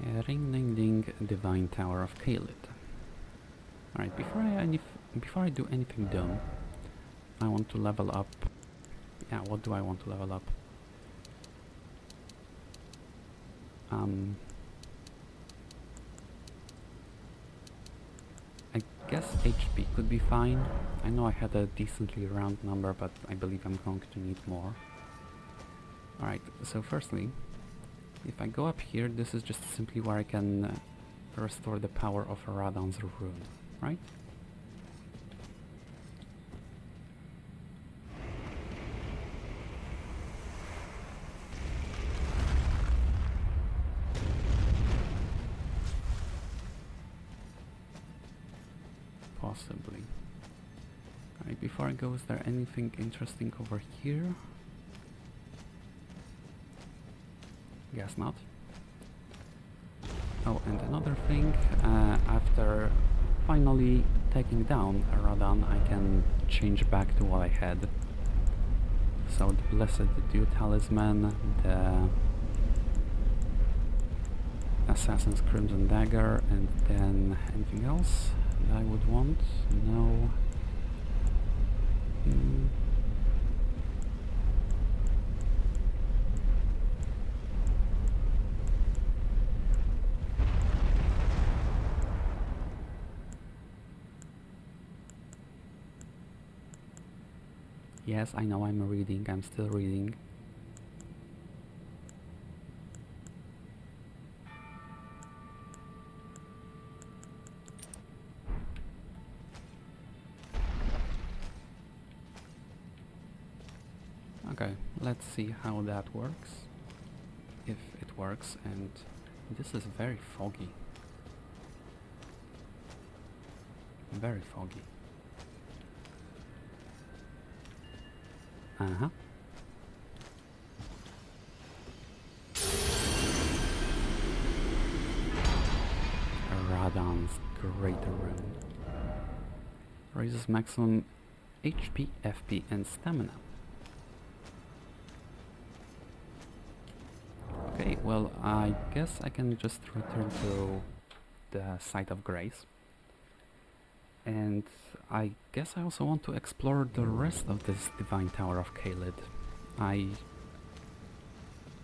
Ring ding ding, Divine Tower of Caelid. Alright, before I do anything dumb, I want to level up. Yeah, what do I want to level up? I guess HP could be fine. I know I had a decently round number, but I believe I'm going to need more. Alright, so firstly, if I go up here, this is just simply where I can restore the power of Radon's rune, right? Possibly. Alright, before I go, is there anything interesting over here? Guess not. Oh, and another thing, after finally taking down Radon, I can change back to what I had. So the Blessed Dew Talisman, the Assassin's Crimson Dagger, and then anything else that I would want? No. Yes, I know I'm reading, I'm still reading. Okay, let's see how that works. If it works, and this is very foggy. Very foggy. Uh-huh. Radon's Great Rune. Raises maximum HP, FP, and stamina. Okay, well, I guess I can just return to the site of grace. And I guess I also want to explore the rest of this Divine Tower of Caelid. I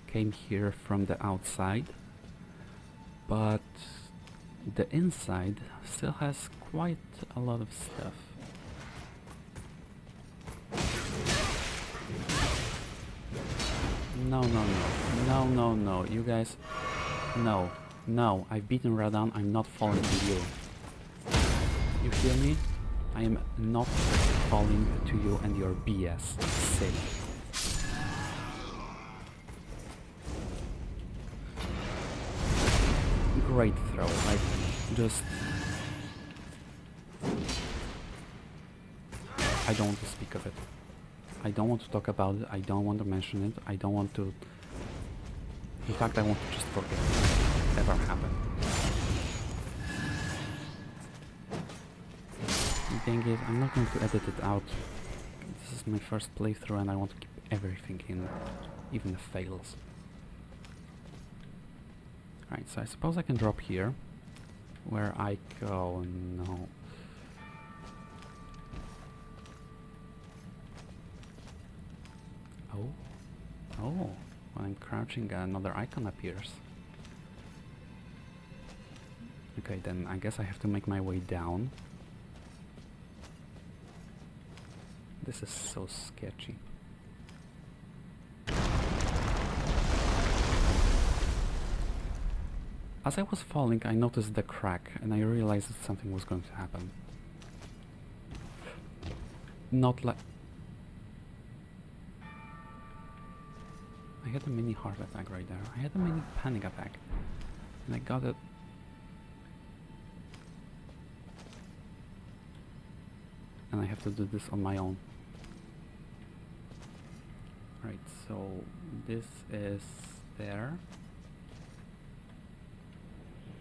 came here from the outside, but the inside still has quite a lot of stuff. No, no, no. No, no, no. You guys... No. No. I've beaten Radon. I'm not falling to you. You hear me? I am not falling to you and your BS. Safe. Great throw. Like, just... I don't want to speak of it. I don't want to talk about it, I don't want to mention it, I don't want to... In fact, I want to just forget it ever happened. Dang it, I'm not going to edit it out. This is my first playthrough and I want to keep everything in, even the fails. Right, so I suppose I can drop here. Where I go... no... Oh, when I'm crouching another icon appears. Okay, then I guess I have to make my way down. This is so sketchy. As I was falling, I noticed the crack and I realized that something was going to happen. Not like... I had a mini heart attack right there. I had a mini panic attack. And I got it. And I have to do this on my own. Right, so this is there.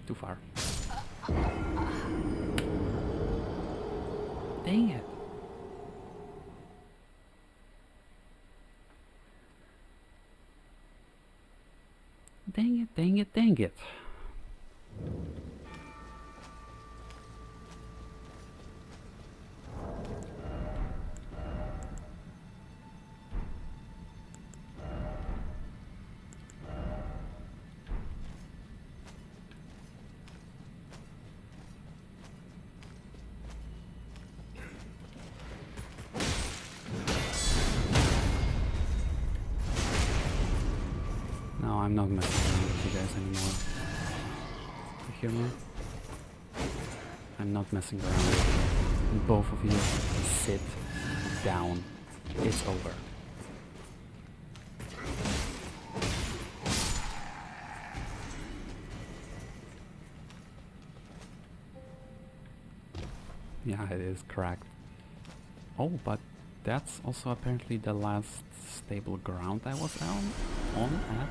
Too far. Dang it! Dang it, dang it, dang it. No, I'm not messing around with you guys anymore. You hear me? I'm not messing around. Both of you sit down. It's over. Yeah, it is cracked. Oh, but that's also apparently the last stable ground I was on at.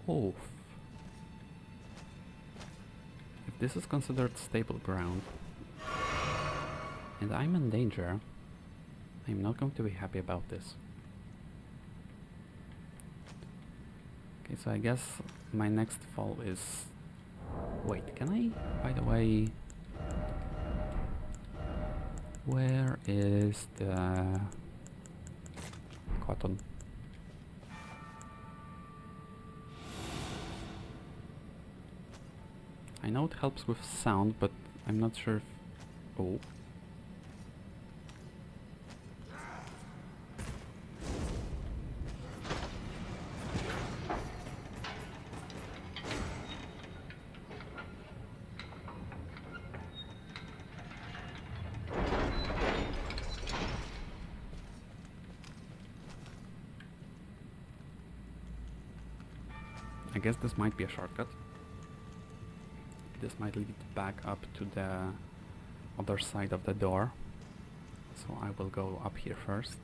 Oof. If this is considered stable ground, and I'm in danger, I'm not going to be happy about this. Okay, so I guess my next fall is... Wait, can I, by the way... Where is the... cotton? I know it helps with sound, but I'm not sure if... Oh. I guess this might be a shortcut. This might lead back up to the other side of the door. So I will go up here first.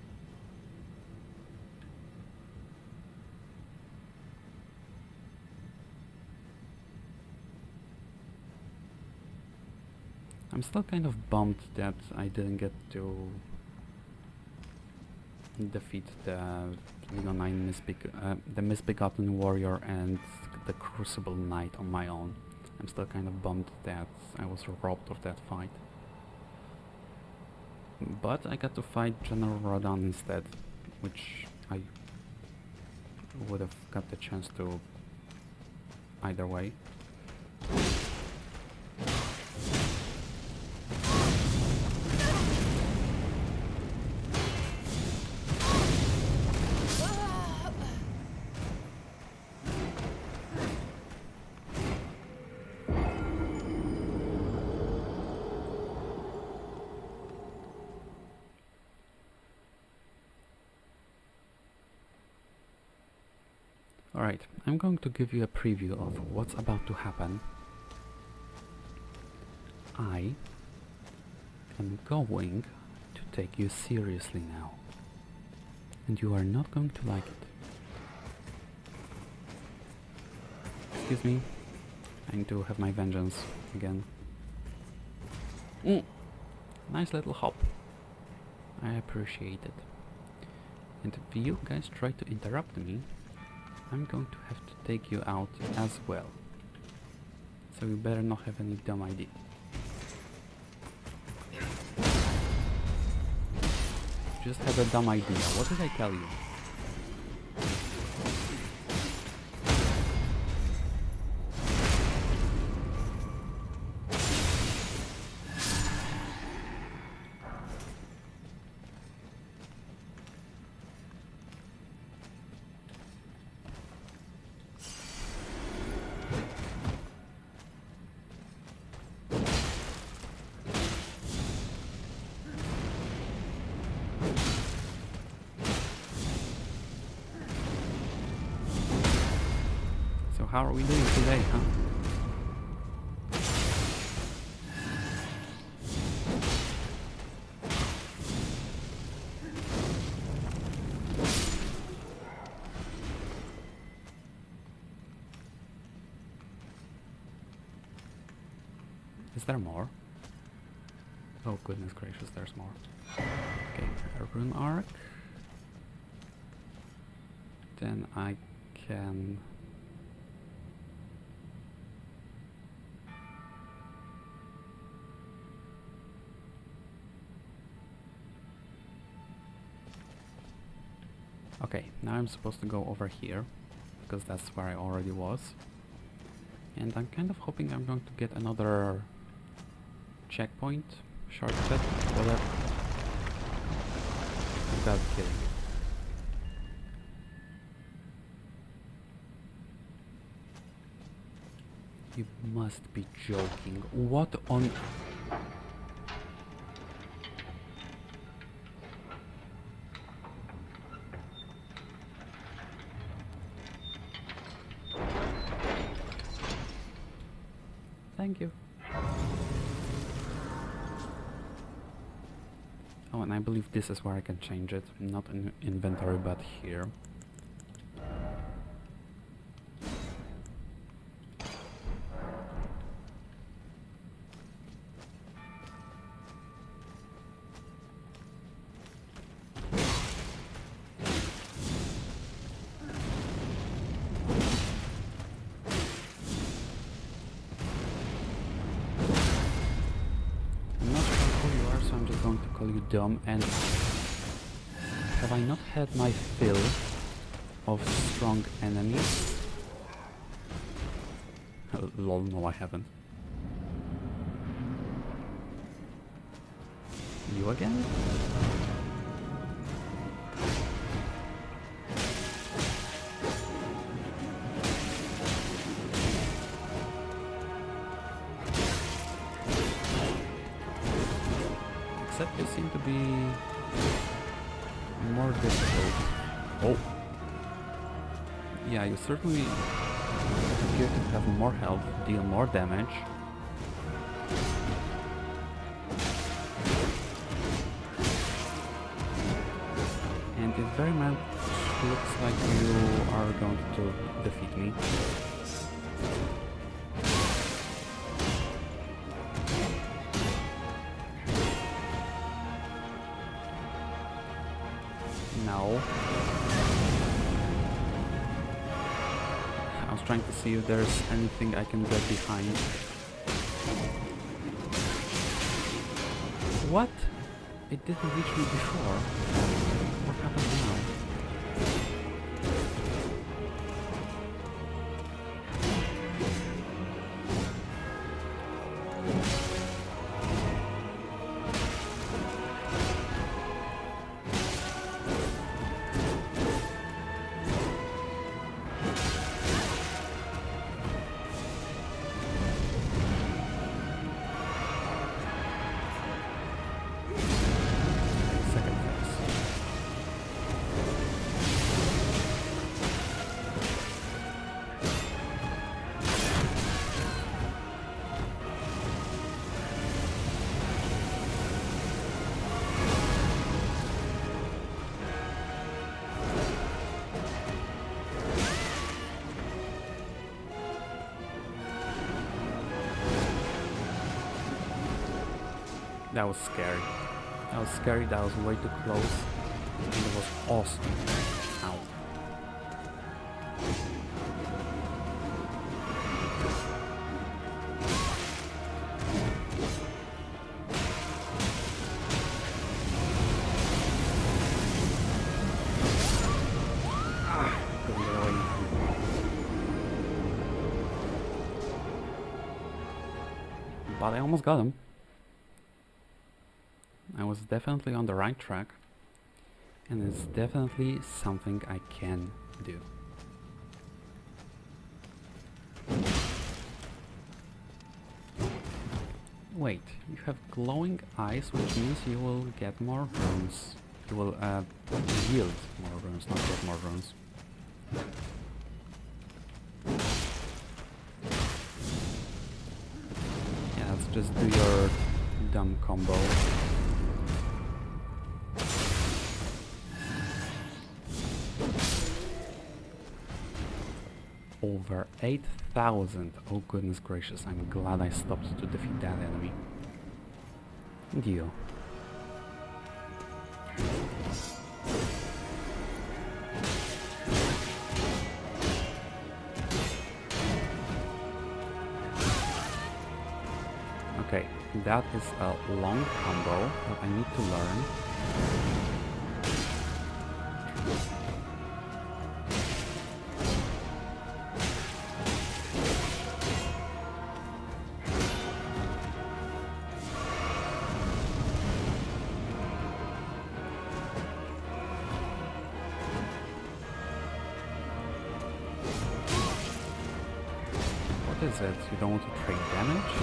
I'm still kind of bummed that I didn't get to defeat the League 9 the Misbegotten Warrior and the Crucible Knight on my own. I'm still kind of bummed that I was robbed of that fight. But I got to fight General Rodan instead, which I would have got the chance to either way. Alright, I'm going to give you a preview of what's about to happen. I am going to take you seriously now, and you are not going to like it. Excuse me, I need to have my vengeance again. Nice little hop. I appreciate it. And if you guys try to interrupt me, I'm going to have to take you out as well. So you better not have any dumb idea. Just had a dumb idea. What did I tell you? How are we doing today, huh? Is there more? Oh goodness gracious, there's more. Okay, a rune arc. Then I can... Okay, now I'm supposed to go over here, because that's where I already was. And I'm kind of hoping I'm going to get another checkpoint, shortcut, whatever. You gotta be kidding. You must be joking. What on... Thank you. Oh, and I believe this is where I can change it. Not in inventory, but here. Dumb, and have I not had my fill of strong enemies? Lol, no I haven't. You again? Except they seem to be more difficult. Oh! Yeah, you certainly appear to have more health, deal more damage. And it very much looks like you are going to defeat me. No. I was trying to see if there's anything I can get behind. What? It didn't reach me before. What happened now? That was scary. That was scary, that was way too close. And it was awesome. Ow. Couldn't get away. But I almost got him. I was definitely on the right track, and it's definitely something I can do. Wait, you have glowing eyes, which means you will get more runes. You will yield more runes, not get more runes. Yeah, let's just do your dumb combo. Over 8,000. Oh goodness gracious, I'm glad I stopped to defeat that enemy. Deal. Okay, that is a long combo that I need to learn. is it? You don't want to trade damage?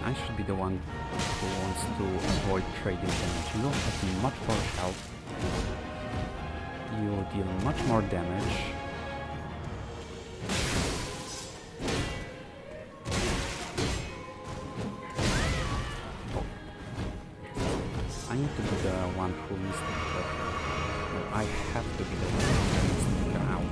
I should be the one who wants to avoid trading damage. You don't have much more health. You deal much more damage. Oh. I need to be the one who needs to be I have to be the one who needs to get out.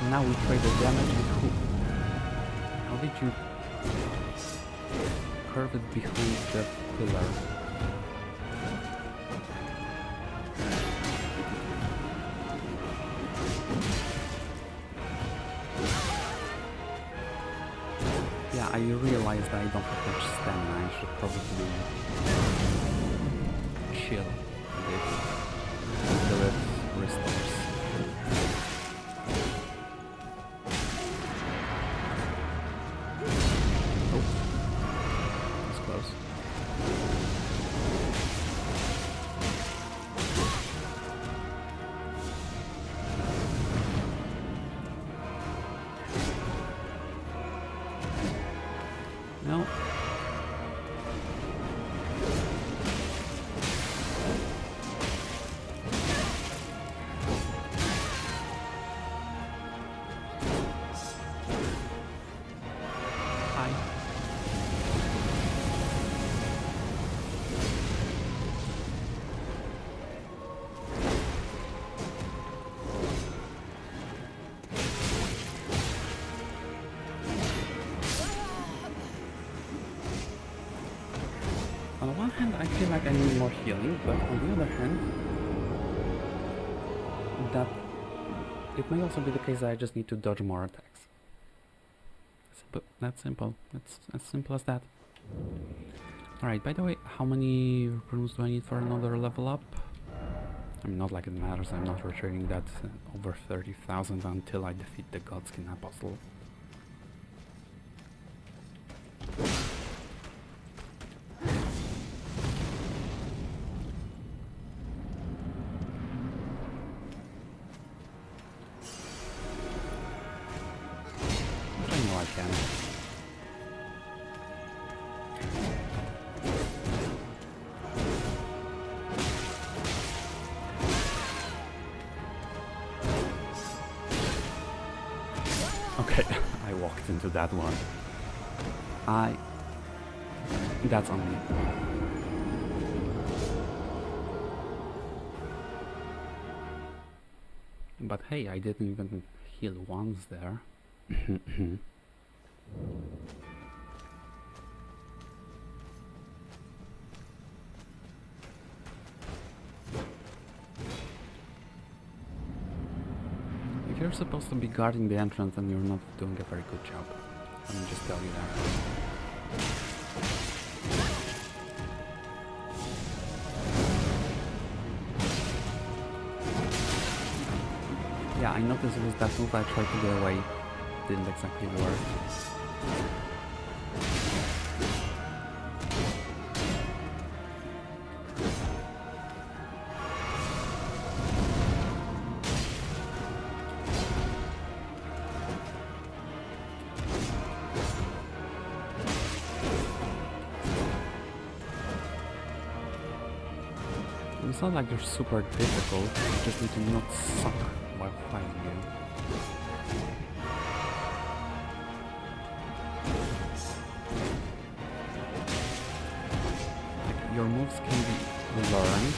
Now we trade the damage with who? How did you curve it behind the pillar? Yeah, I realized I don't have much stamina. I should probably chill a bit until it restores. No. Hi. On the one hand, I feel like I need more healing, but on the other hand, that it may also be the case that I just need to dodge more attacks. But that's simple. It's as simple as that. Alright, by the way, how many runes do I need for another level up? I mean, not like it matters, I'm not returning that over 30,000 until I defeat the Godskin Apostle. I can. Okay, I walked into that one. That's on me. But hey, I didn't even heal once there. If you're supposed to be guarding the entrance, then you're not doing a very good job. Let me just tell you that. Yeah, I noticed it was that move I tried to get away. Didn't exactly work. It's not like they're super difficult, you just need to not suck while fighting you. Like, your moves can be learned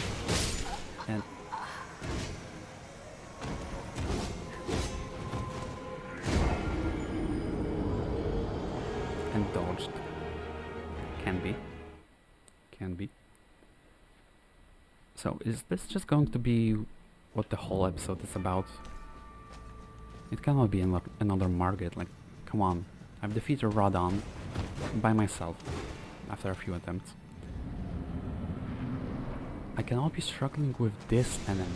and dodged. Can be. So, is this just going to be what the whole episode is about? It cannot be another Margit, like, come on. I've defeated Radon by myself after a few attempts. I cannot be struggling with this enemy.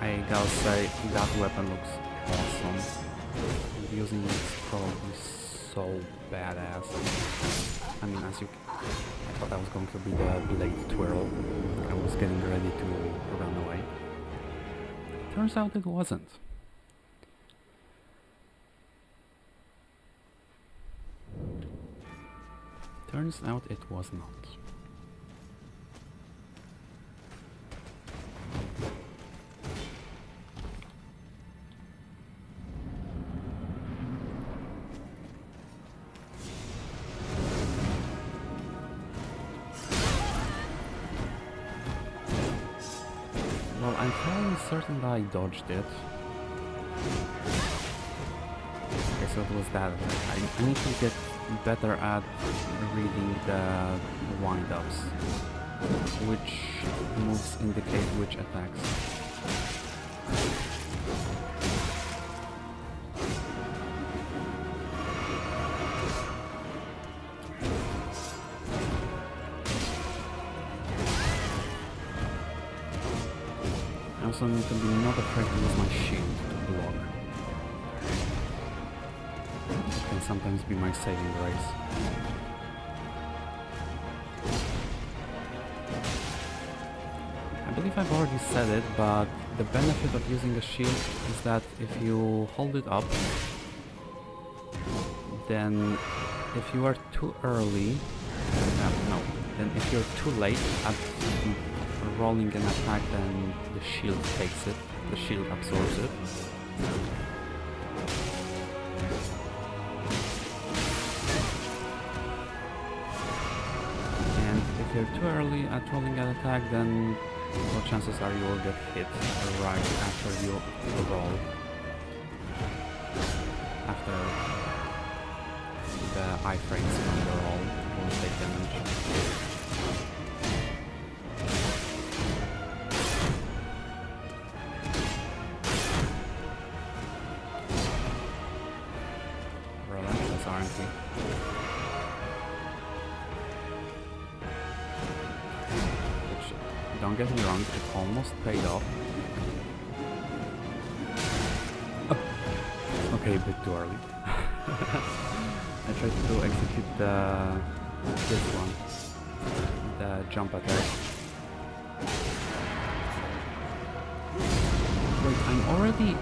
I gotta say, that weapon looks awesome. And using it is probably so badass. I mean, I thought that was going to be the blade twirl. I was getting ready to run away. Turns out it wasn't. Turns out it was not. Well, I'm fairly certain that I dodged it. Okay, so it was that. I need to get better at reading the wind-ups. Which moves indicate which attacks. I also need to be not afraid to use my shield to block. It can sometimes be my saving grace. I believe I've already said it, but the benefit of using a shield is that if you hold it up, then if you are too early, then if you're too late at rolling an attack, then the shield takes it, the shield absorbs it. And if you're too early at rolling an attack, then well, chances are you will get hit right after you roll. After the iframes from the roll will take damage. Relentless, aren't we? Don't get me wrong, it almost paid off. Oh. Okay, a bit too early. I tried to execute this one, the jump attack. Wait, I'm already...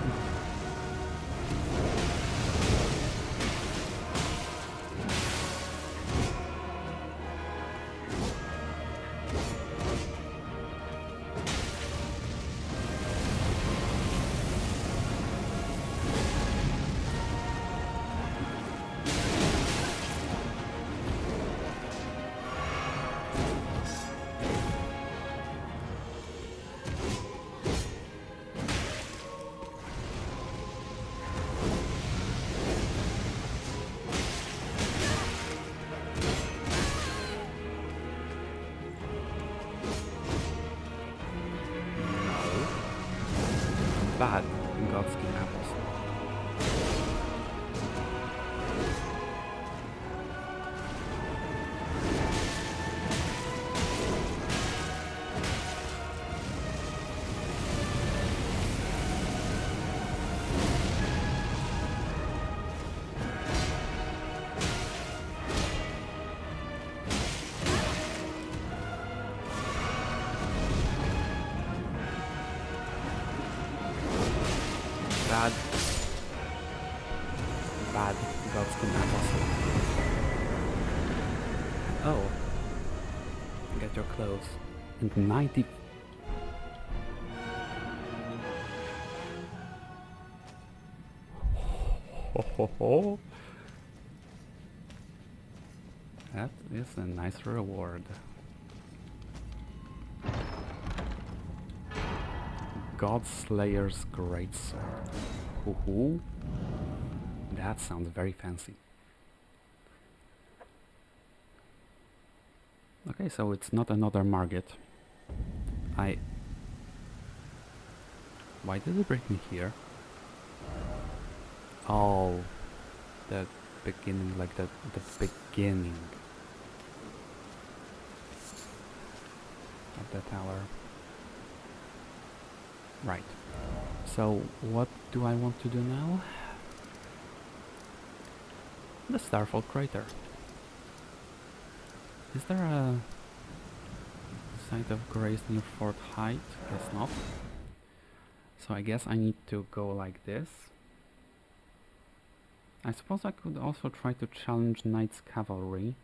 bad Godskin apples. Bad Godskin apples. Oh, get your clothes. And 90. Ho ho ho. That is a nice reward. Godslayer's Greatsword. Hoo-hoo. That sounds very fancy. Okay, so it's not another Margit. Why did it bring me here? Oh, the beginning, like the beginning of the tower. Right. So what do I want to do now? The Starfall Crater. Is there a site of grace near Fort Height? Guess not. So I guess I need to go like this. I suppose I could also try to challenge Knight's Cavalry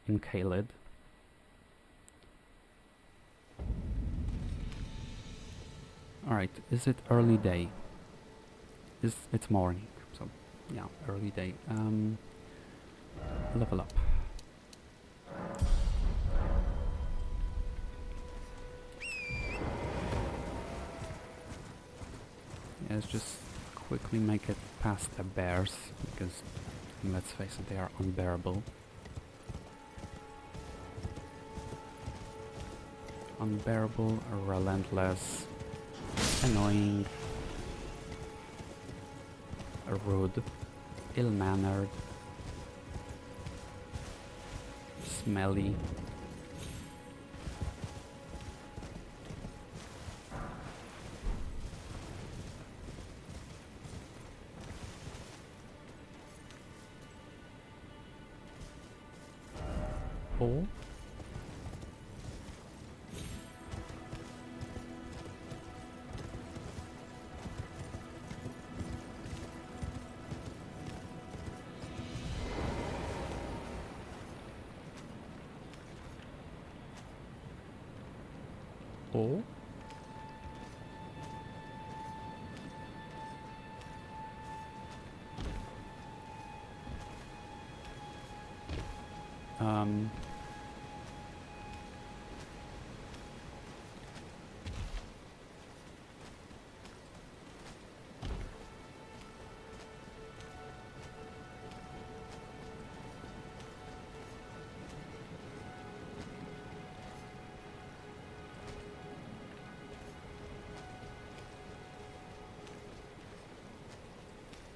in Caelid. Alright, is it early day? It's morning, so yeah, early day. Level up. Yeah, let's just quickly make it past the bears, because let's face it, they are unbearable. Unbearable, relentless, annoying, rude, ill-mannered, smelly. Oh. Oh.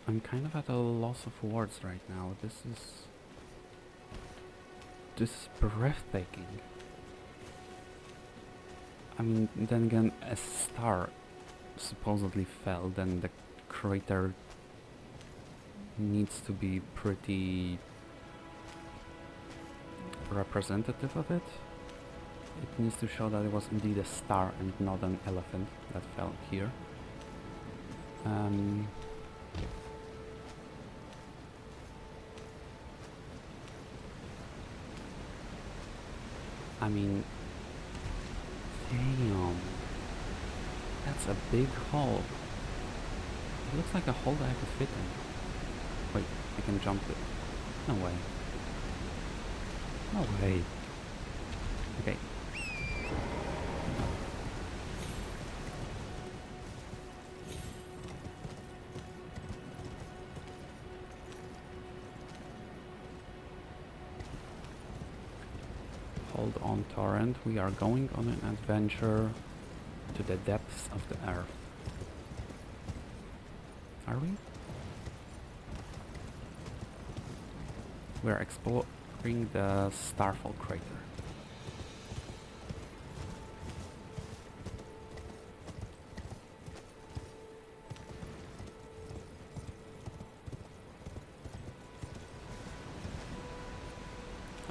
I'm kind of at a loss of words right now. This is breathtaking. I mean, then again, a star supposedly fell, then the crater needs to be pretty representative of it. It needs to show that it was indeed a star and not an elephant that fell here. I mean, damn, that's a big hole. It looks like a hole that I could fit in. Wait, I can jump it. No way. No way. Okay. Hold on, Torrent. We are going on an adventure to the depths of the earth. Are we? We're exploring the Starfall Crater.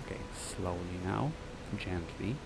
Okay, slowly now. Gently.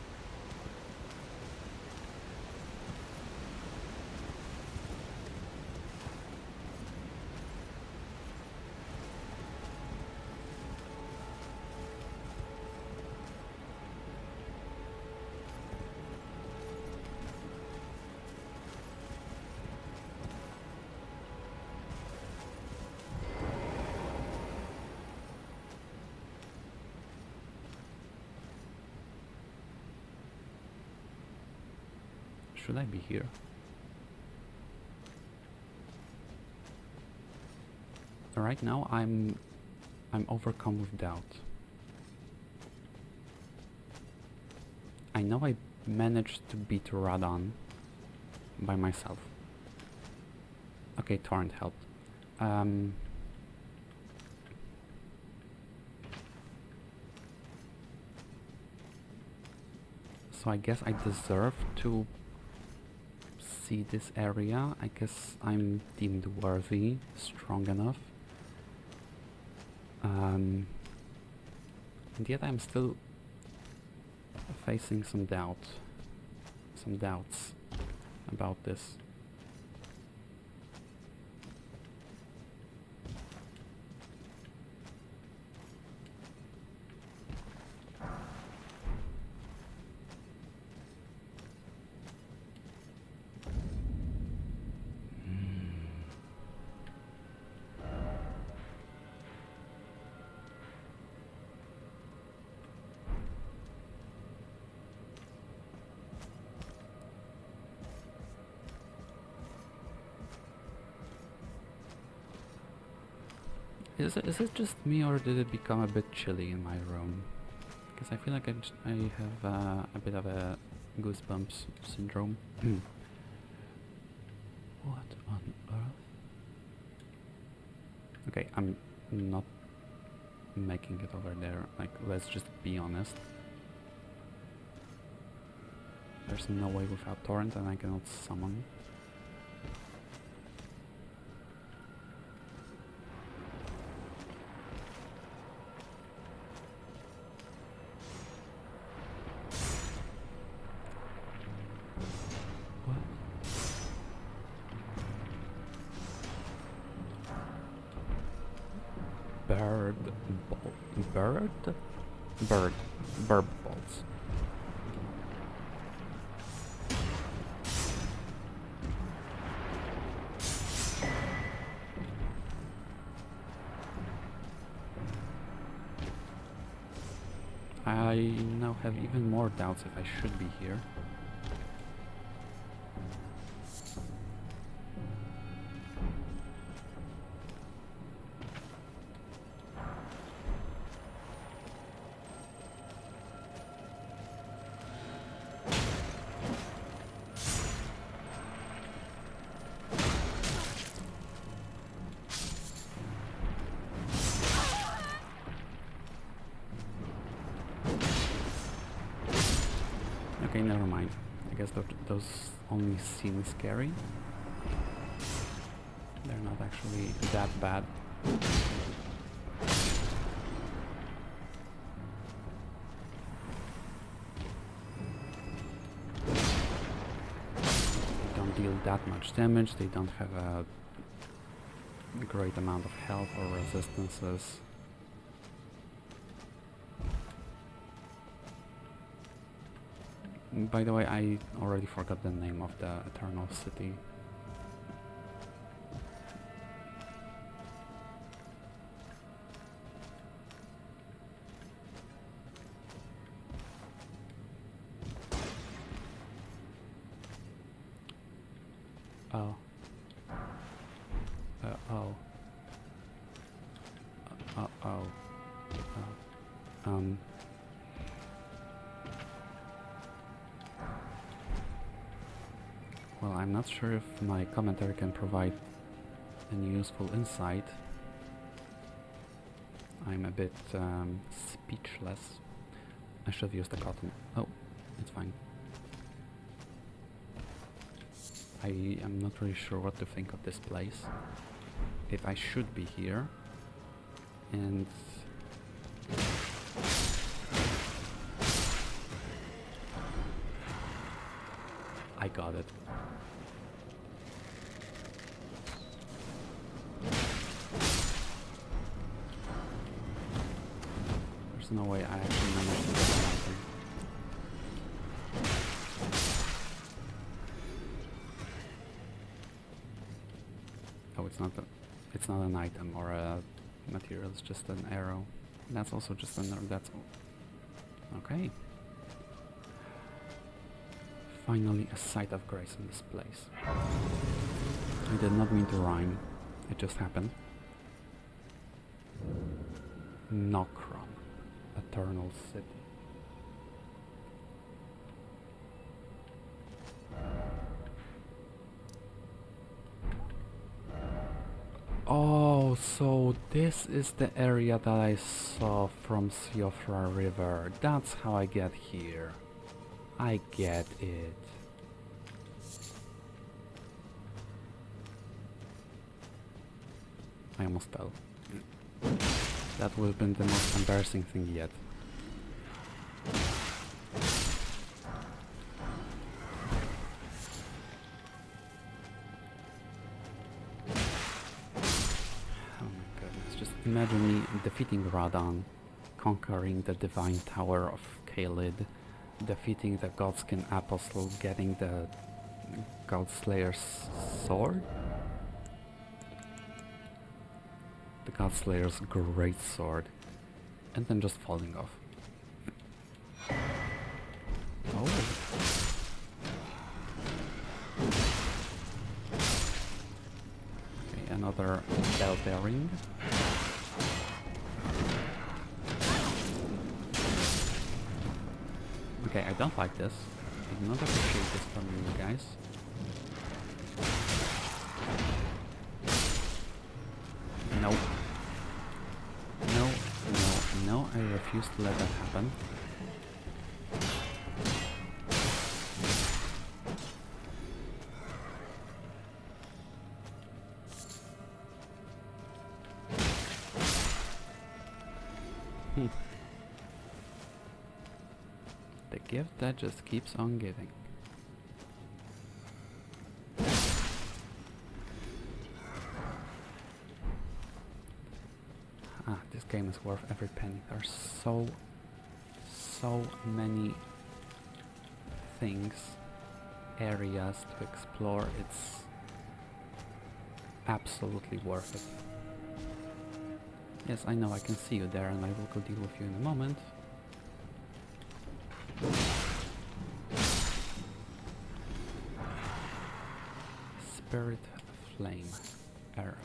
Should I be here? Right now I'm overcome with doubt. I know I managed to beat Radon by myself. Okay, Torrent helped. So I guess I deserve to see this area. I guess I'm deemed worthy, strong enough. And yet I'm still facing some doubts about this. Is it just me, or did it become a bit chilly in my room? Because I feel like I have a bit of a goosebumps syndrome. What on earth? Okay, I'm not making it over there. Like, let's just be honest. There's no way without Torrent, and I cannot summon. Burb balls. I now have even more doubts if I should be here. Okay, never mind. I guess those only seem scary. They're not actually that bad. They don't deal that much damage, they don't have a great amount of health or resistances. By the way, I already forgot the name of the Eternal City. Oh. Oh. Oh. Well, I'm not sure if my commentary can provide any useful insight. I'm a bit speechless. I should have used the cotton. Oh, it's fine. I am not really sure what to think of this place. If I should be here. And I got it. There's no way I actually managed to get something. Oh, it's not an item or a material, it's just an arrow. That's also just an arrow, that's okay. Finally a sight of grace in this place. I did not mean to rhyme, it just happened. Nokron, Eternal City. Oh, so this is the area that I saw from Siofra River. That's how I get here. I get it. I almost fell. That would have been the most embarrassing thing yet. Imagine me defeating Radon, conquering the Divine Tower of Caelid, defeating the Godskin Apostle, getting the Godslayer's sword? The Godslayer's great sword, and then just falling off. Oh. Okay, another bell bearing. Okay, I don't like this. I do not appreciate this from you guys. No. No, no, no, I refuse to let that happen. The gift that just keeps on giving. This game is worth every penny. There's so many things, areas to explore. It's absolutely worth it. Yes, I know I can see you there, and I will go deal with you in a moment. Spirit Flame arrows.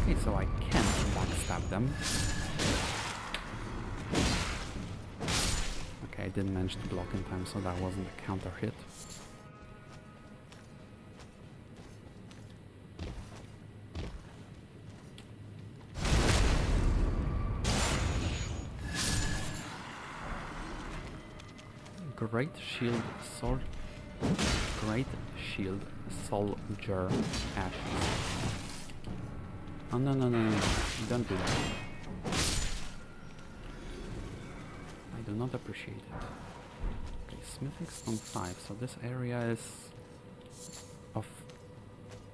Okay, so I can't backstab them. Okay, I didn't manage to block in time, so that wasn't a counter hit. Great Shield Sword. Great Shield Soldier Ashes. Oh no no no no, don't do that. I do not appreciate it. Okay, Smithing Stone 5, so this area is of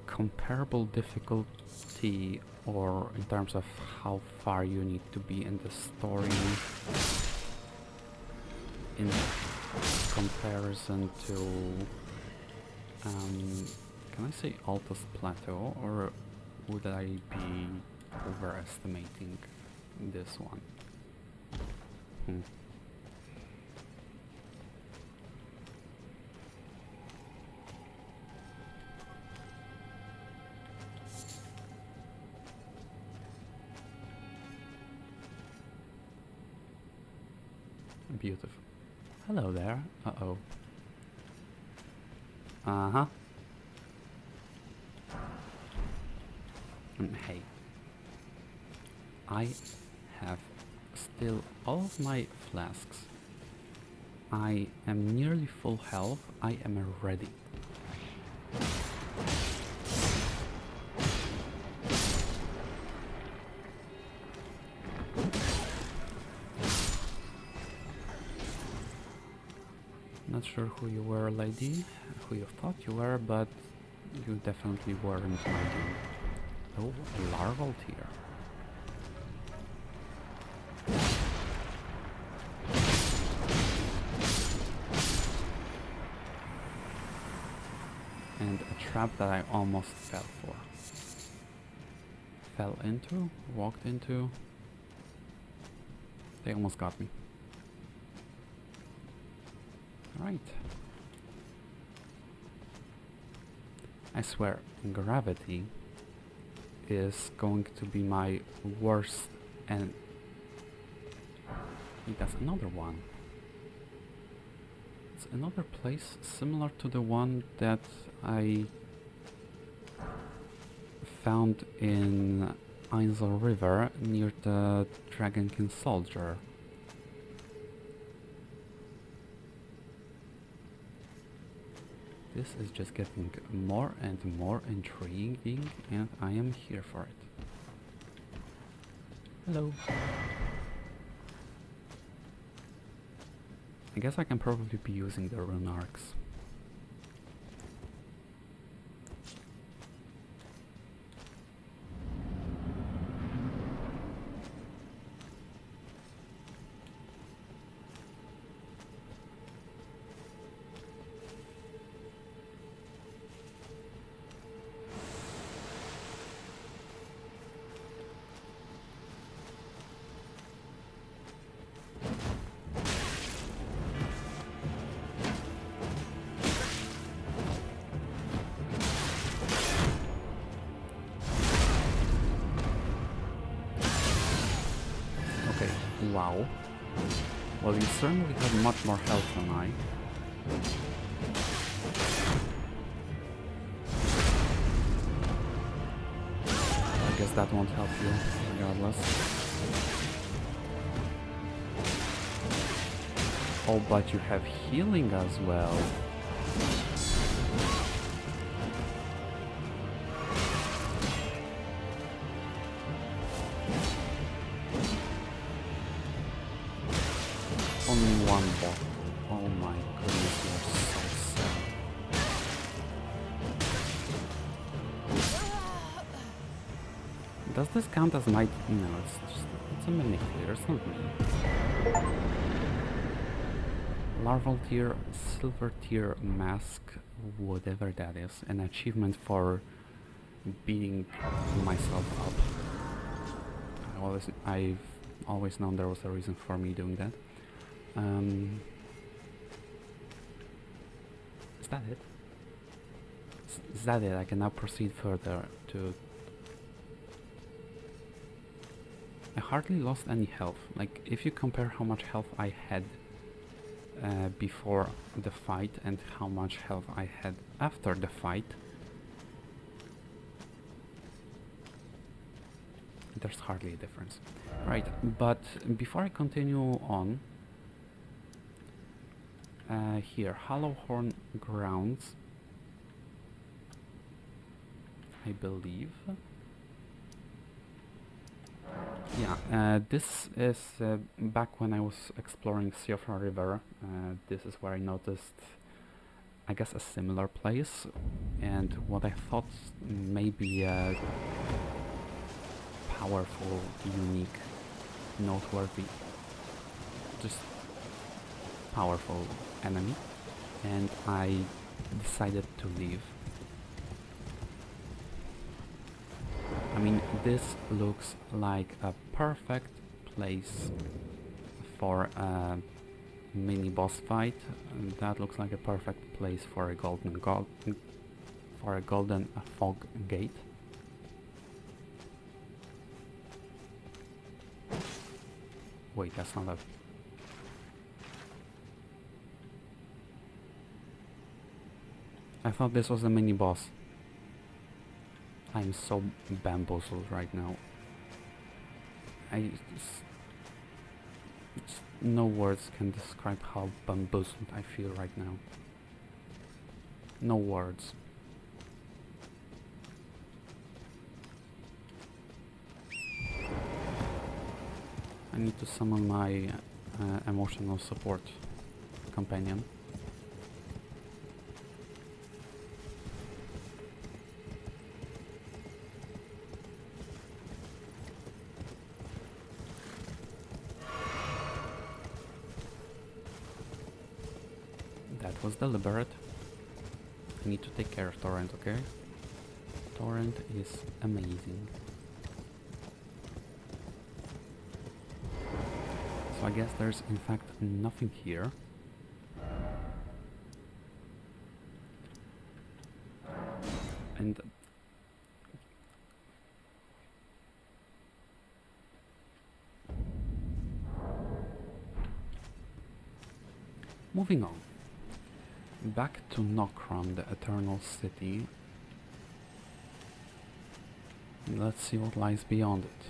comparable difficulty, or in terms of how far you need to be in the story, in comparison to, can I say Altus Plateau, or would I be overestimating this one? Beautiful. Hello there. Uh-oh. Uh-huh. Hey. I have still all of my flasks. I am nearly full health. I am ready. Not sure who you were, lady, who you thought you were, but you definitely weren't my dude. Oh, larval tier. and a trap that I almost fell for. Fell into? Walked into? They almost got me. Right. I swear, gravity is going to be my worst, and that's another one. It's another place similar to the one that I found in Siofra River near the Dragonkin soldier. This is just getting more and more intriguing, and I am here for it. Hello. I guess I can probably be using the rune arcs. Wow. Well, you certainly have much more health than I. I guess that won't help you, regardless. Oh, but you have healing as well. Only one bottle. Oh my goodness, you're so sad. Does this count as my... No, it's a mini clear, it's not me. Larval tier, silver tier mask, whatever that is. An achievement for beating myself up. I've always known there was a reason for me doing that. Is that it? Is that it? I can now proceed further to... I hardly lost any health. Like, if you compare how much health I had before the fight and how much health I had after the fight, there's hardly a difference. Right, but before I continue on, here, Hollowhorn Grounds, I believe. Yeah, this is back when I was exploring Siofra River. This is where I noticed, I guess, a similar place, and what I thought may be a powerful, unique, noteworthy, just powerful enemy, and I decided to leave. I mean, this looks like a perfect place for a mini boss fight. That looks like a perfect place for a golden fog gate. Wait, that's not a... I thought this was a mini boss. I'm so bamboozled right now. No words can describe how bamboozled I feel right now. No words. I need to summon my emotional support companion. That was deliberate. We need to take care of Torrent, okay? Torrent is amazing. So I guess there's in fact nothing here. And moving on. Back to Nokron, the Eternal City. Let's see what lies beyond it.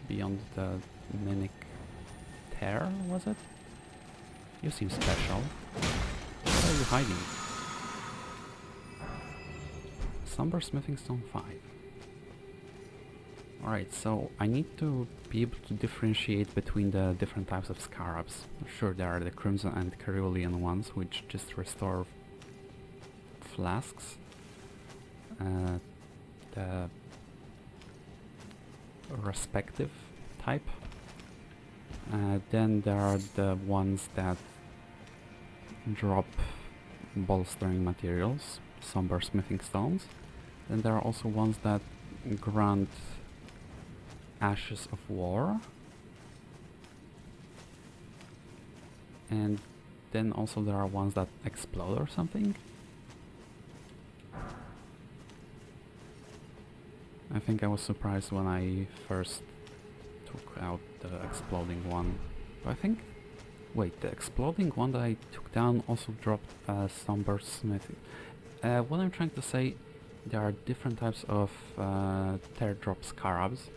Beyond the Mimic Tear, was it? You seem special. Where are you hiding? Somber Smithing Stone 5. Alright, so I need to be able to differentiate between the different types of scarabs. Sure, there are the Crimson and Cerulean ones, which just restore flasks. The respective type. Then there are the ones that drop bolstering materials, Somber Smithing Stones. Then there are also ones that grant Ashes of War, and then also there are ones that explode or something. I think I was surprised when I first took out the exploding one. I think... wait, the exploding one that I took down also dropped Somber Smithing. What I'm trying to say, there are different types of teardrop scarabs,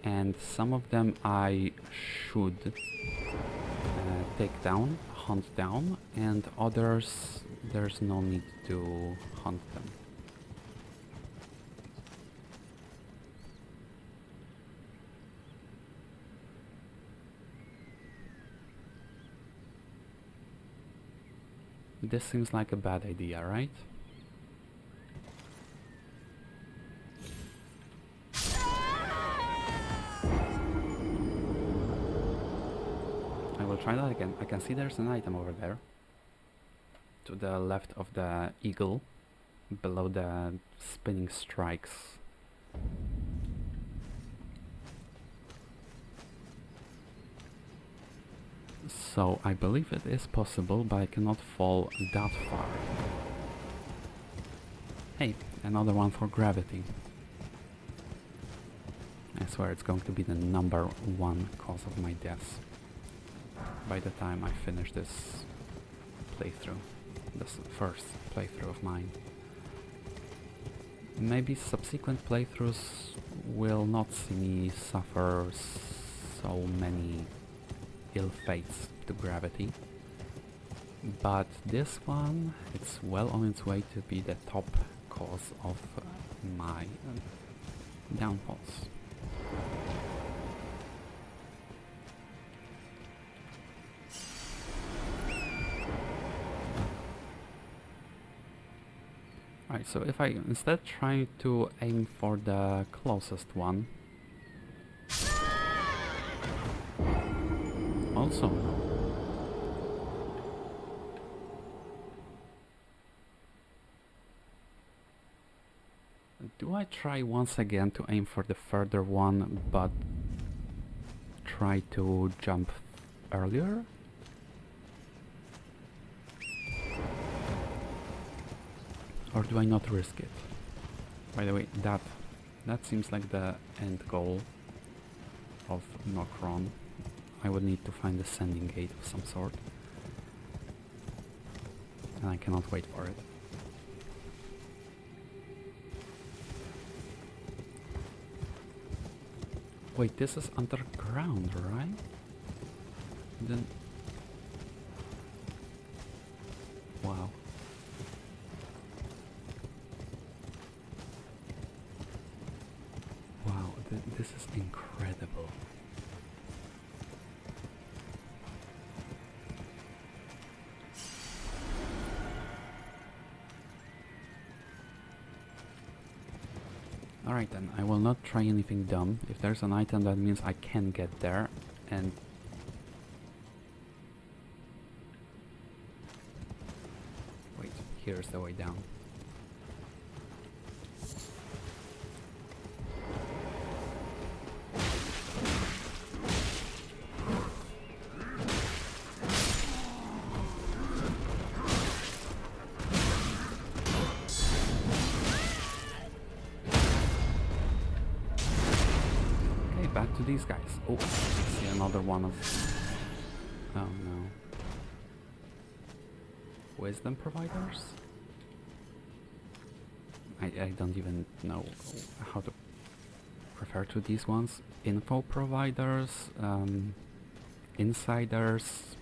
and some of them I should take down, hunt down, and others there's no need to hunt them. This seems like a bad idea, right? I will try that again. I can see there's an item over there. To the left of the eagle, below the spinning strikes. So I believe it is possible, but I cannot fall that far. Hey, another one for gravity. I swear it's going to be the #1 cause of my deaths by the time I finish this playthrough, this first playthrough of mine. Maybe subsequent playthroughs will not see me suffer so many ill fates to gravity, but this one, it's well on its way to be the top cause of my downfalls. Alright, so if I instead try to aim for the closest one, also no. Do I try once again to aim for the further one, but try to jump earlier? Or do I not risk it? By the way, that seems like the end goal of Nokron. I would need to find a sending gate of some sort. And I cannot wait for it. Wait, this is underground, right? Then... wow. Wow, this is incredible. Alright then, I will not try anything dumb. If there's an item, that means I can get there, and... wait, here's the way down. Back to these guys. Oh, I see another one of... Oh no. Wisdom providers? I don't even know how to refer to these ones. Info providers, insiders.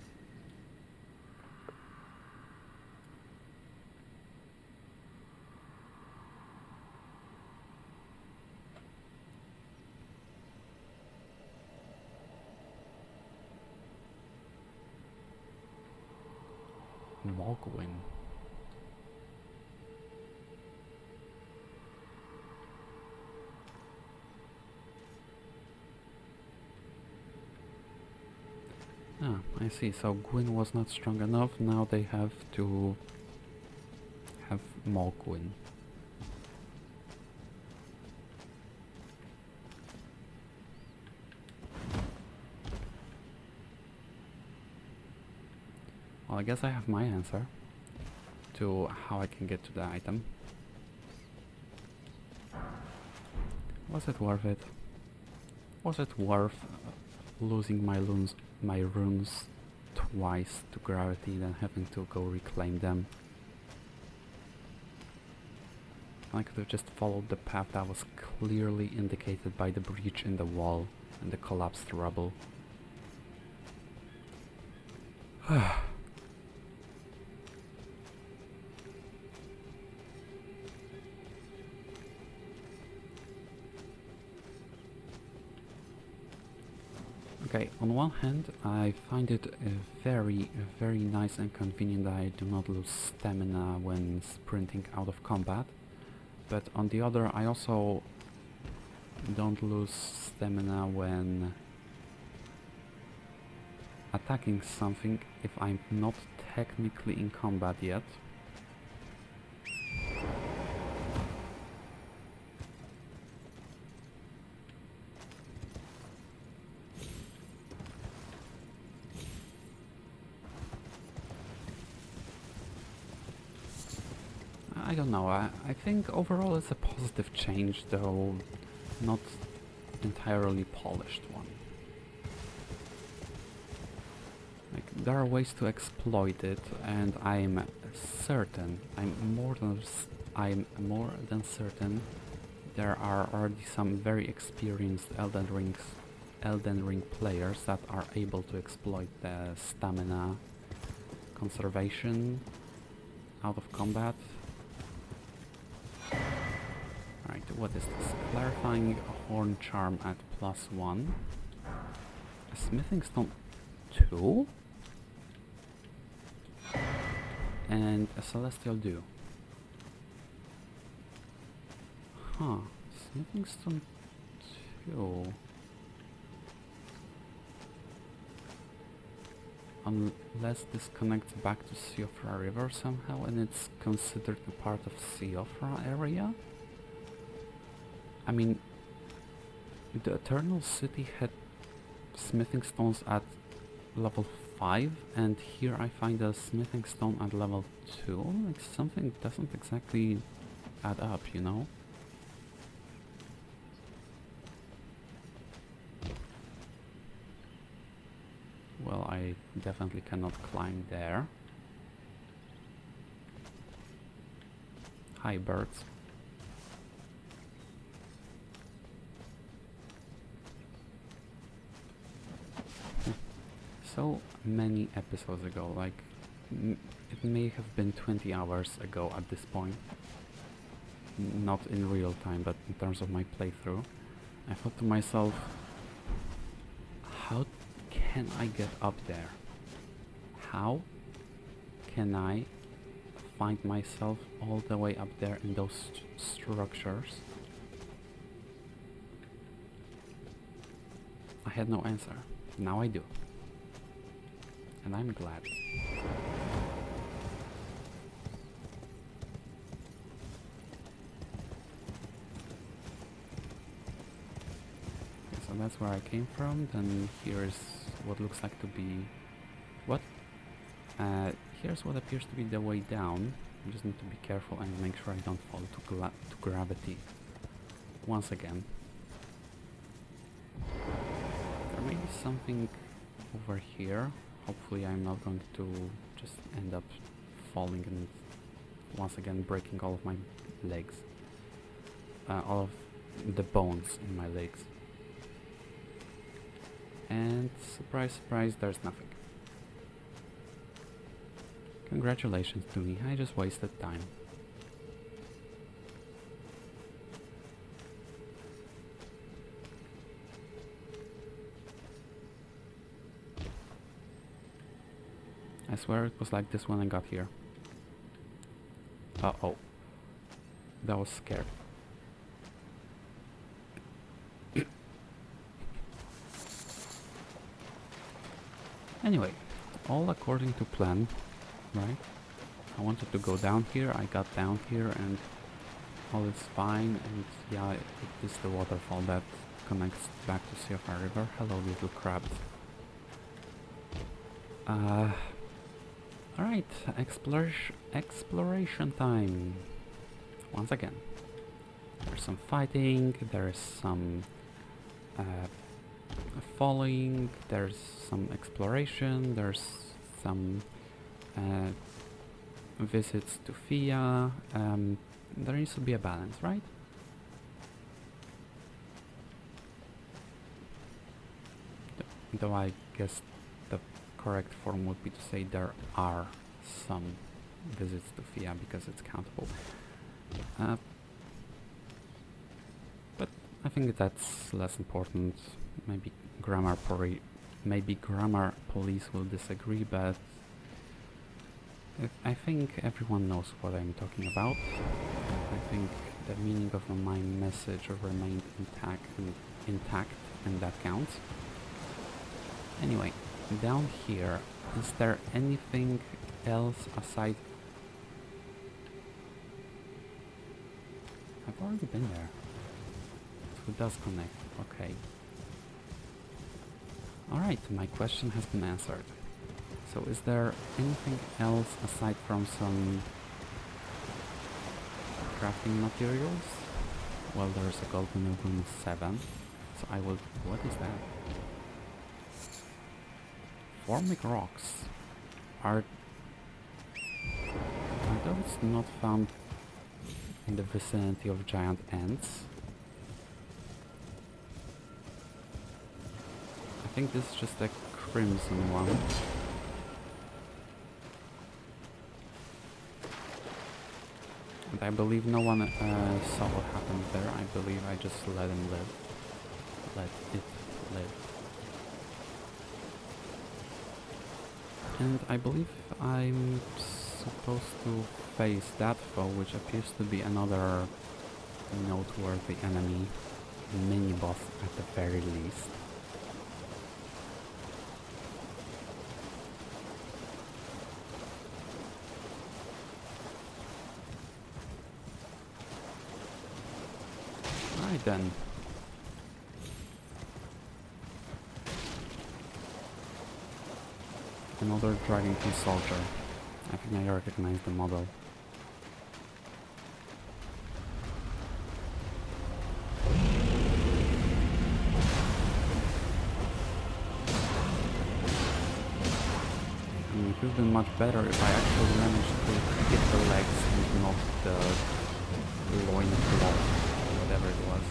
Mogwin. Ah, I see. So Gwyn was not strong enough. Now they have to have Mogwin. Well, I guess I have my answer to how I can get to the item. Was it worth it? Was it worth losing my runes twice to gravity, then having to go reclaim them? I could have just followed the path that was clearly indicated by the breach in the wall and the collapsed rubble. Okay, on one hand, I find it very nice and convenient that I do not lose stamina when sprinting out of combat, but on the other, I also don't lose stamina when attacking something if I'm not technically in combat yet. I don't know, I think overall it's a positive change, though not entirely polished one. Like, there are ways to exploit it, and I'm more than certain there are already some very experienced Elden Ring players that are able to exploit the stamina conservation out of combat. Right, what is this? Clarifying Horn Charm at +1. A Smithing Stone 2? And a Celestial Dew. Huh, Smithing Stone 2. Unless this connects back to Siofra River somehow and it's considered a part of Siofra area? I mean, the Eternal City had smithing stones at level 5, and here I find a smithing stone at level 2. Like, something doesn't exactly add up, you know? Well, I definitely cannot climb there. Hi, birds. So many episodes ago, like it may have been 20 hours ago at this point, not in real time but in terms of my playthrough, I thought to myself, how can I get up there? How can I find myself all the way up there in those structures? I had no answer. Now I do. And I'm glad. that's where I came from. Then here's what looks like to be... What? Here's what appears to be the way down. I just need to be careful and make sure I don't fall to gravity. Once again. There may be something over here. Hopefully I'm not going to just end up falling and once again breaking all of my legs. All of the bones in my legs. And surprise, surprise, there's nothing. Congratulations to me, I just wasted time. I swear it was like this when I got here. Uh-oh. That was scary. Anyway, all according to plan, right? I wanted to go down here, I got down here and all is fine, and yeah, it is the waterfall that connects back to Siofra River. Hello little crabs. Alright, exploration time. Once again. There's some fighting, there's some falling, there's some exploration, there's some visits to Fia. There needs to be a balance, right? Though I guess the correct form would be to say there are some visits to Fia because it's countable. But I think that's less important. Maybe grammar police will disagree, but I think everyone knows what I'm talking about. I think the meaning of my message remained intact, and that counts. Anyway, down here, is there anything else aside? I've already been there. So it does connect, okay. Alright, my question has been answered. So is there anything else aside from some crafting materials? Well, there's a golden rune 7, so I will... What is that? Formic rocks. Are those not found in the vicinity of giant ants? I think this is just a crimson one. And I believe no one saw what happened there. I believe I just let him live. Let it live. And I believe I'm supposed to face that foe, which appears to be another noteworthy enemy, mini-boss at the very least. Right then. Another Dragonkin soldier. I think I recognize the model. It would have been much better if I actually managed to hit the legs and not the loin block, whatever it was.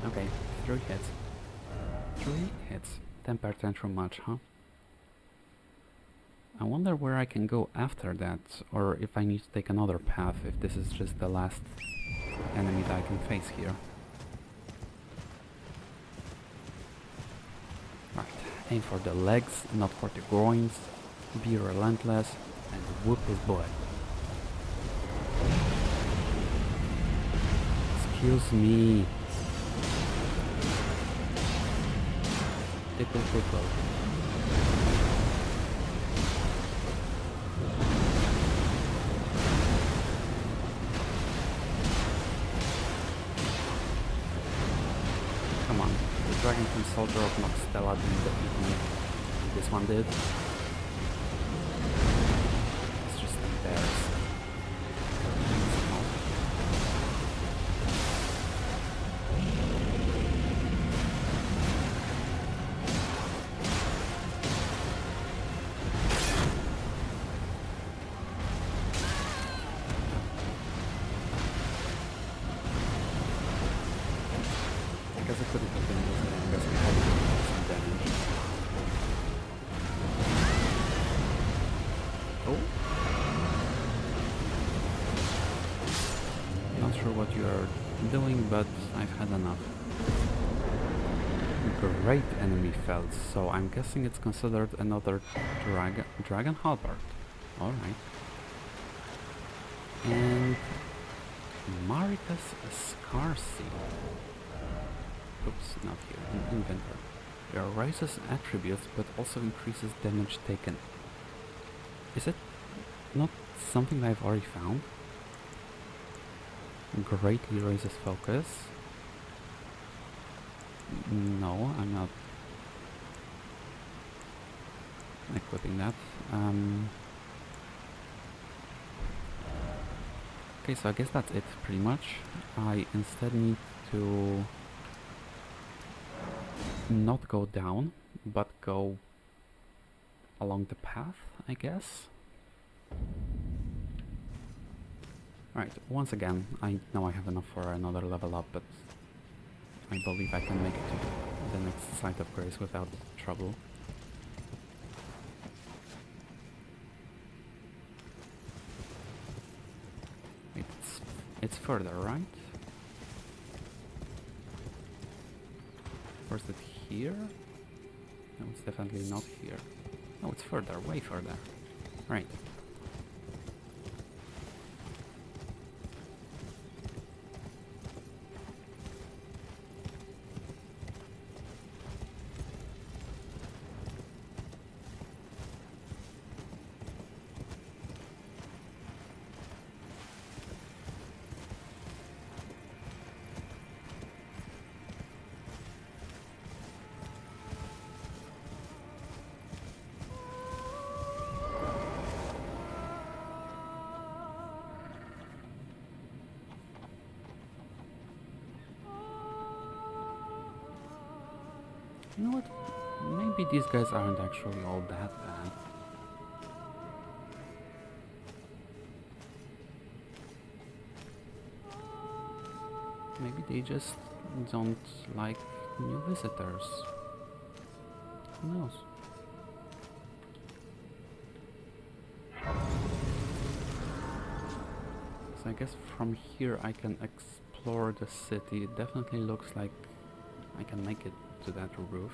Okay, 3 hits. 3 hits. Temper tantrum much, huh? I wonder where I can go after that, or if I need to take another path, if this is just the last enemy that I can face here. Right, aim for the legs, not for the groins, be relentless, and whoop his butt. Excuse me. Tickle tickle. The Dragonkin Soldier of Noxtella didn't defeat me. This one did. It's just embarrassing. I guess it could have been as long as we had some damage. Oh. Not sure what you are doing, but I've had enough. Great enemy fell, so I'm guessing it's considered another dragon halberd. Alright. And Marika's Scarcy. Oops, not here, in inventory. It raises attributes but also increases damage taken. Is it not something I've already found? Greatly raises focus. No, I'm not equipping that. Okay, so I guess that's it pretty much. I instead need to not go down, but go along the path, I guess. Right, once again, I know I have enough for another level up, but I believe I can make it to the next Site of Grace without trouble. It's further, right? Or is it here? No, it's definitely not here. No, it's further, way further. Right. You know what? Maybe these guys aren't actually all that bad. Maybe they just don't like new visitors. Who knows? So I guess from here I can explore the city. It definitely looks like I can make it to that roof.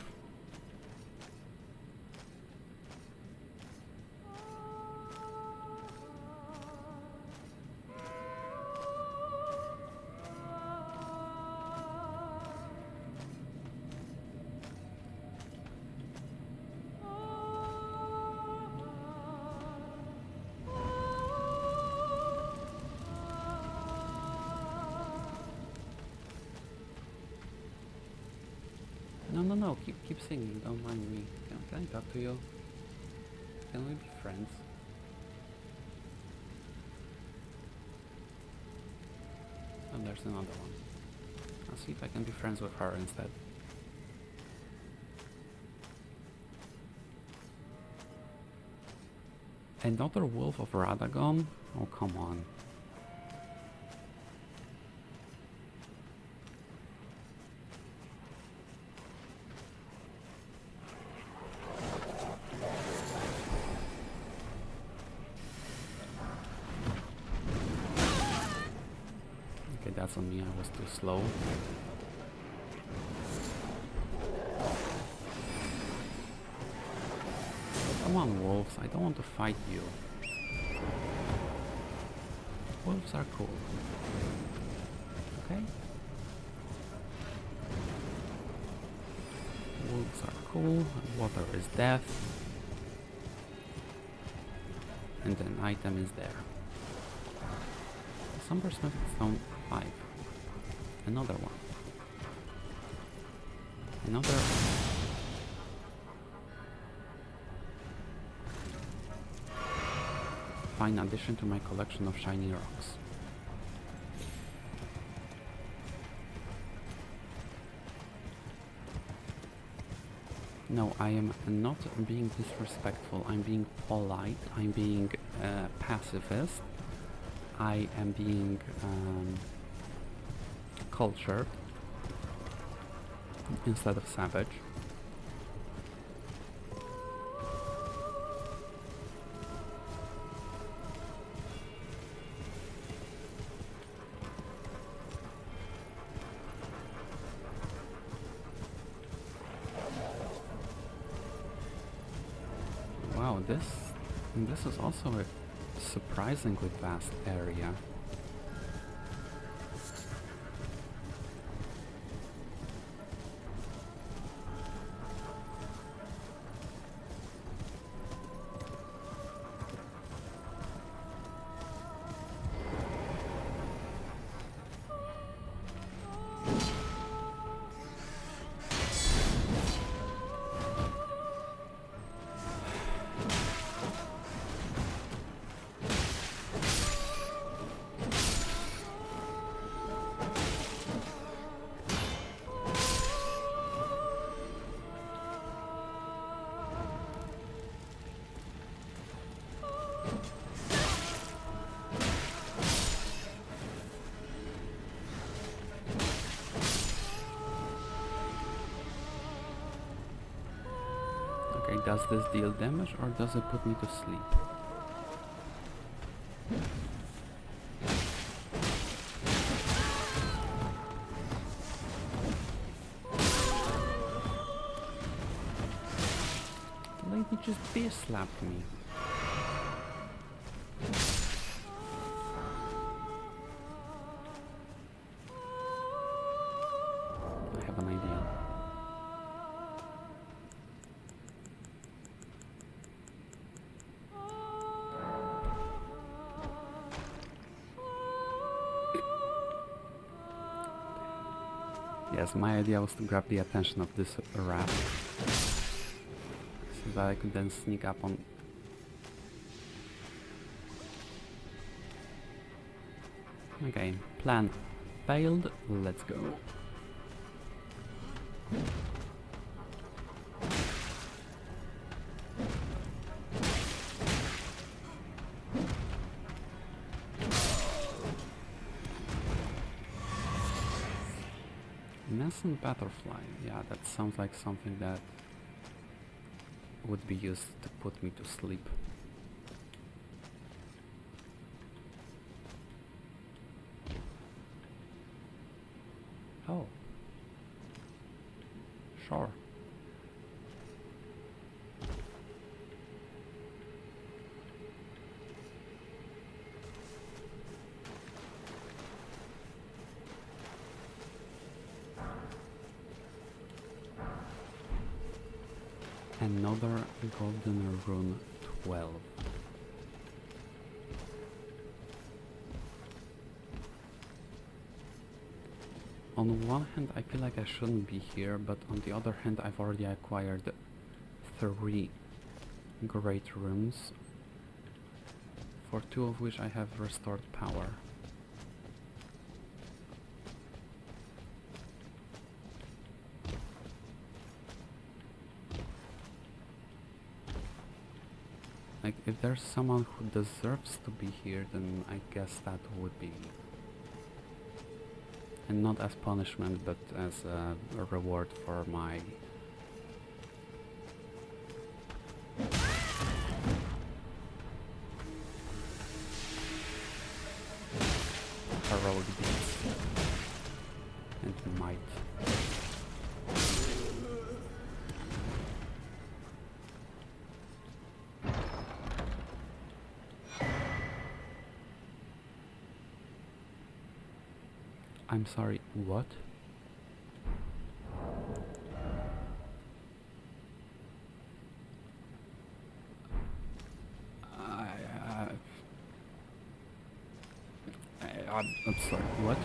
No, keep singing, don't mind me. Can I talk to you? Can we be friends? Oh, there's another one. I'll see if I can be friends with her instead. Another Wolf of Radagon? Oh, come on. That's on me, I was too slow. Come on, wolves, I don't want to fight you. Wolves are cool. Okay? Wolves are cool, water is death. And an item is there. Sombersmith Stone 5. Another one. Another... fine addition to my collection of shiny rocks. No, I am not being disrespectful, I'm being polite, I'm being pacifist, I am being cultured instead of savage. Wow, this is also a surprisingly vast area. Okay, does this deal damage or does it put me to sleep? The lady just bear slapped me. I have an idea. Yes, my idea was to grab the attention of this rat, so that I could then sneak up on... Okay, plan failed, let's go. Nascent butterfly, yeah, that sounds like something that would be used to put me to sleep. Oh. Sure. Another Golden Rune 12. On one hand I feel like I shouldn't be here, but on the other hand I've already acquired 3 Great Runes, for 2 of which I have restored power. Like, if there's someone who deserves to be here, then I guess that would be me. And not as punishment, but as a reward for my... heroic deeds. And might. I'm sorry, what? I'm sorry, what?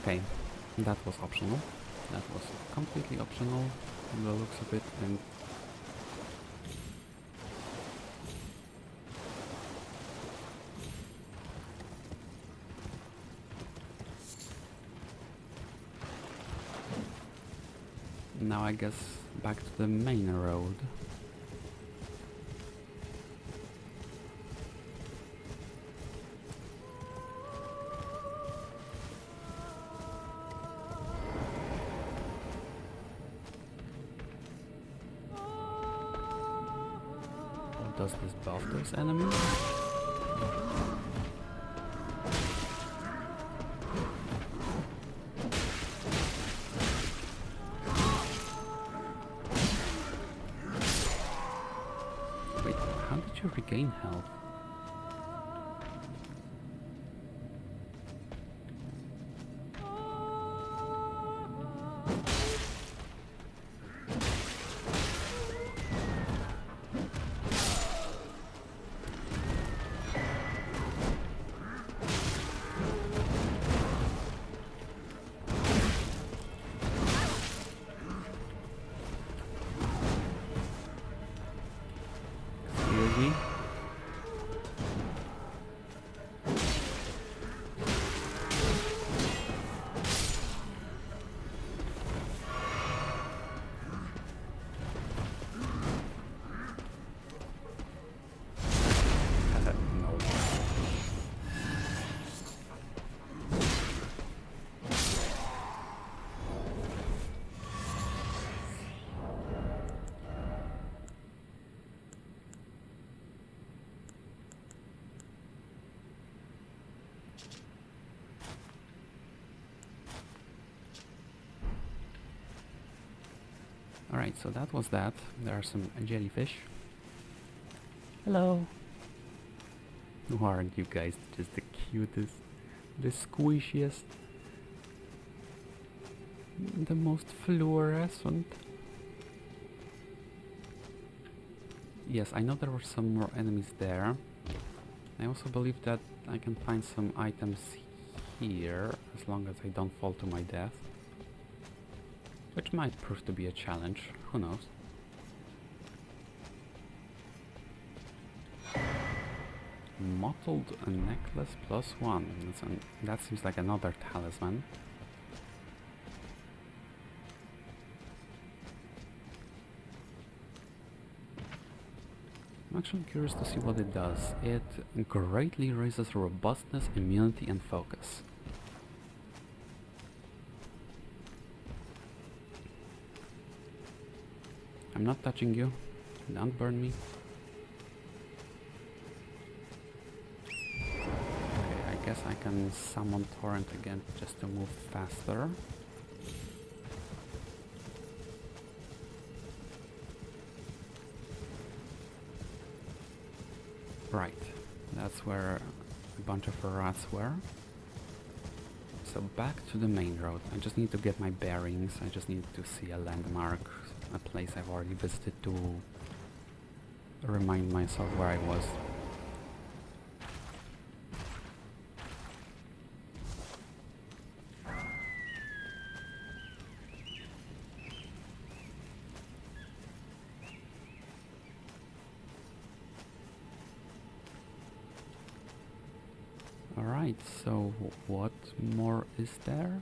Okay, that was optional. That was completely optional from the looks of it, and now I guess back to the main road. Does this buff those enemies? Wait, how did you regain health? Me? No. Alright, so that was that. There are some jellyfish. Hello! Who aren't you guys just the cutest, the squishiest, the most fluorescent? Yes, I know there were some more enemies there. I also believe that I can find some items here, as long as I don't fall to my death. Which might prove to be a challenge, who knows. Mottled necklace +1. That seems like another talisman. I'm actually curious to see what it does. It greatly raises robustness, immunity and focus. I'm not touching you. Don't burn me. Okay, I guess I can summon Torrent again just to move faster. Right, that's where a bunch of rats were. So back to the main road. I just need to get my bearings. I just need to see a landmark, a place I've already visited, to remind myself where I was. Alright, so what more is there?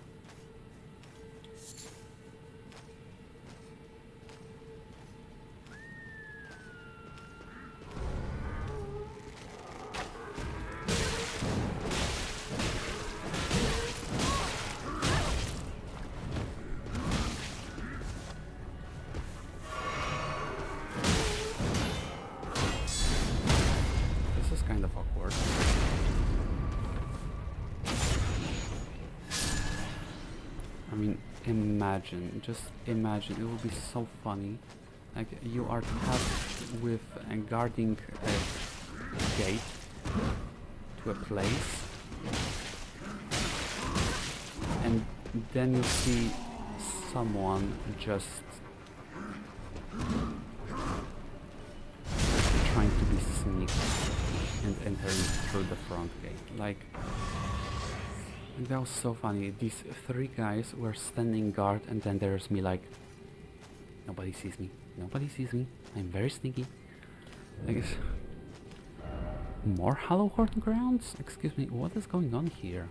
This is kind of awkward. I mean, just imagine, it would be so funny. Like, you are tasked with guarding a gate to a place, and then you see someone just trying to be sneaky and entering through the front gate. Like, And that was so funny. These three guys were standing guard, and then there's me like, nobody sees me. Nobody sees me. I'm very sneaky. I guess. More Hallowhorn grounds? Excuse me, what is going on here?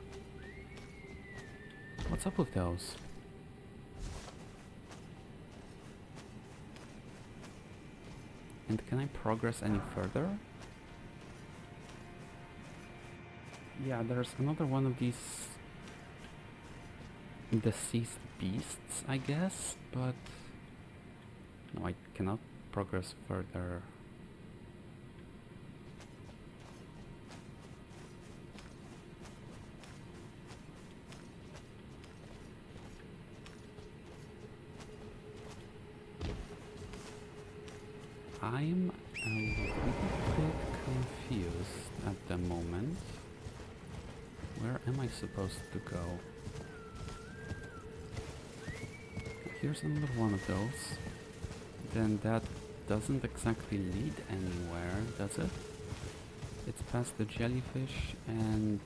What's up with those? And can I progress any further? Yeah, there's another one of these deceased beasts, I guess, but no, I cannot progress further. I'm a little bit confused at the moment. Where am I supposed to go? Here's another one of those. Then that doesn't exactly lead anywhere, does it? It's past the jellyfish and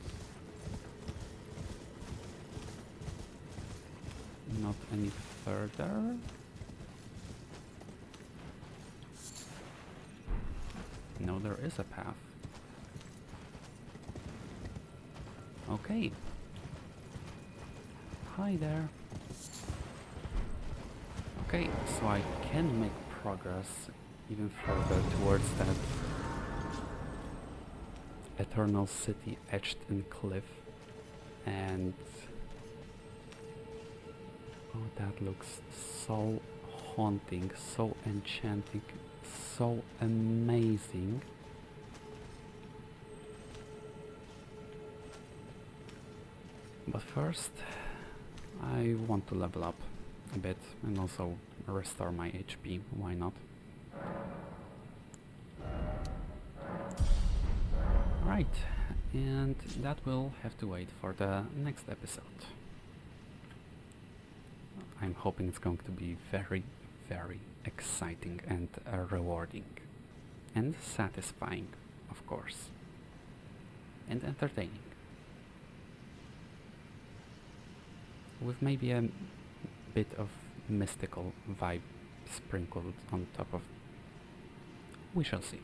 not any further. No, there is a path. Okay. Hi there. Okay, so I can make progress even further towards that eternal city etched in cliff. And oh, that looks so haunting, so enchanting, so amazing. But first, I want to level up a bit and also restore my HP, why not? Right, and that will have to wait for the next episode. I'm hoping it's going to be very, very exciting and rewarding. And satisfying, of course. And entertaining. With maybe a bit of mystical vibe sprinkled on top of. We shall see.